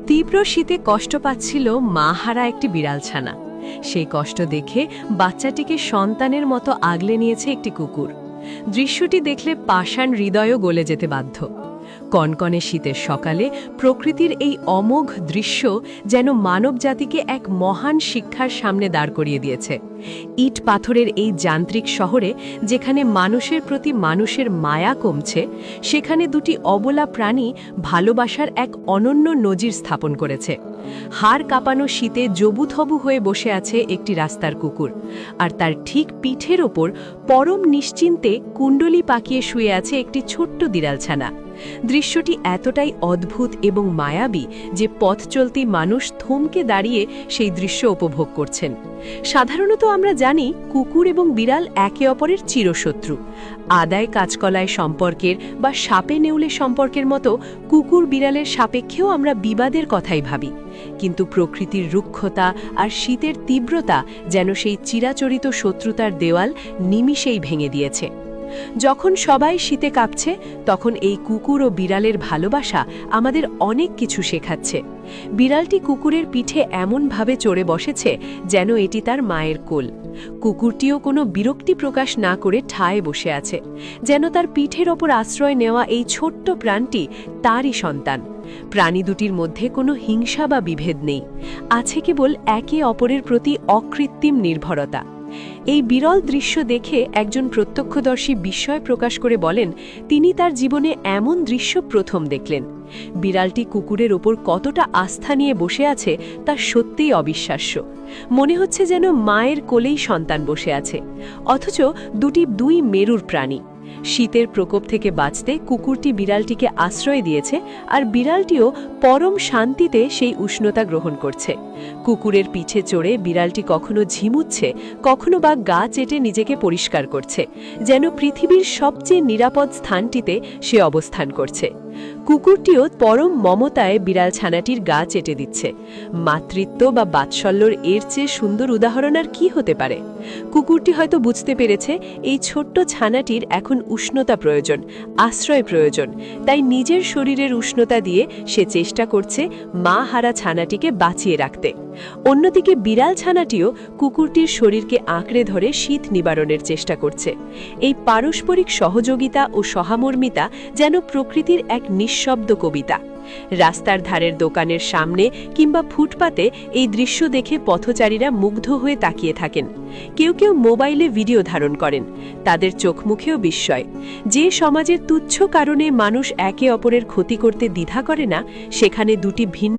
তীব্র শীতে কষ্ট পাচ্ছিল মাহারা একটি বিড়াল ছানা। সেই কষ্ট দেখে বাচ্চাটিকে সন্তানের মতো আগলে নিয়েছে একটি কুকুর। দৃশ্যটি দেখলে পাষাণ হৃদয়ও গলে যেতে বাধ্য। কনকনে শীতের সকালে প্রকৃতির এই অমোঘ দৃশ্য যেন মানবজাতিকে এক মহান শিক্ষার সামনে দাঁড় করিয়ে দিয়েছে। ইট পাথরের এই যান্ত্রিক শহরে যেখানে মানুষের প্রতি মানুষের মায়া কমছে, সেখানে দুটি অবলা প্রাণী ভালোবাসার এক অনন্য নজির স্থাপন করেছে। হাড় কাঁপানো শীতে জবুথবু হয়ে বসে আছে একটি রাস্তার কুকুর, আর তার ঠিক পিঠের ওপর পরম নিশ্চিন্তে কুণ্ডলি পাকিয়ে শুয়ে আছে একটি ছোট্ট বিড়ালছানা। দৃশ্যটি এতটাই অদ্ভুত এবং মায়াবী যে পথ চলতি মানুষ থমকে দাঁড়িয়ে সেই দৃশ্য উপভোগ করছেন। সাধারণত আমরা জানি কুকুর এবং বিড়াল একে অপরের চিরশত্রু। আদায় কাঁচকলায় সম্পর্কের বা সাপে নেউলে সম্পর্কের মতো কুকুর বিড়ালের সাপেক্ষেও আমরা বিবাদের কথাই ভাবি, কিন্তু প্রকৃতির রুক্ষতা আর শীতের তীব্রতা যেন সেই চিরাচরিত শত্রুতার দেওয়াল নিমিষেই ভেঙে দিয়েছে। যখন সবাই শীতে কাঁপছে, তখন এই কুকুর ও বিড়ালের ভালোবাসা আমাদের অনেক কিছু শেখাচ্ছে। বিড়ালটি কুকুরের পিঠে এমনভাবে চড়ে বসেছে যেন এটি তার মায়ের কোল। কুকুরটিও কোনো বিরক্তি প্রকাশ না করে ঠায় বসে আছে, যেন তার পিঠের ওপর আশ্রয় নেওয়া এই ছোট্ট প্রাণটি তারই সন্তান। প্রাণী দুটির মধ্যে কোনো হিংসা বা বিভেদ নেই, আছে কেবল একে অপরের প্রতি অকৃত্রিম নির্ভরতা। এই বিরল দৃশ্য দেখে একজন প্রত্যক্ষদর্শী বিস্ময় প্রকাশ করে বলেন, তিনি তার জীবনে এমন দৃশ্য প্রথম দেখলেন। বিড়ালটি কুকুরের ওপর কতটা আস্থা নিয়ে বসে আছে তা সত্যিই অবিশ্বাস্য। মনে হচ্ছে যেন মায়ের কোলেই সন্তান বসে আছে, অথচ দুই মেরুর প্রাণী। শীতের প্রকোপ থেকে বাঁচতে কুকুরটি বিড়ালটিকে আশ্রয় দিয়েছে, আর বিড়ালটিও পরম শান্তিতে সেই উষ্ণতা গ্রহণ করছে। কুকুরের পিঠে চড়ে বিড়ালটি কখনো ঝিমুচ্ছে, কখনো বা গা চেটে নিজেকে পরিষ্কার করছে, যেন পৃথিবীর সবচেয়ে নিরাপদ স্থানটিতে সে অবস্থান করছে। কুকুরটিও পরম মমতায় বিড়াল ছানাটির গা চেটে দিচ্ছে। মাতৃত্ব বা বাৎসল্যর এর চেয়ে সুন্দর উদাহরণ আর কি হতে পারে? কুকুরটি হয়তো বুঝতে পেরেছে এই ছোট্ট ছানাটির এখন উষ্ণতা প্রয়োজন, আশ্রয় প্রয়োজন, তাই নিজের শরীরের উষ্ণতা দিয়ে সে চেষ্টা করছে মা হারা ছানাটিকে বাঁচিয়ে রাখতে। অন্যদিকে বিড়াল ছানাটিও কুকুরটির শরীরকে আঁকড়ে ধরে শীত নিবারণের চেষ্টা করছে। এই পারস্পরিক সহযোগিতা ও সহামর্মিতা যেন প্রকৃতির এক নিঃশব্দ কবিতা। রাস্তার ধারের দোকানের সামনে কিংবা ফুটপাতে এই দৃশ্য দেখে পথচারীরা মুগ্ধ হয়ে তাকিয়ে থাকেন। কেউ কেউ মোবাইলে ভিডিও ধারণ করেন, তাদের চোখমুখেও বিস্ময়। যে সমাজের তুচ্ছ কারণে মানুষ একে অপরের ক্ষতি করতে দ্বিধা করে না, সেখানে দুটি ভিন্ন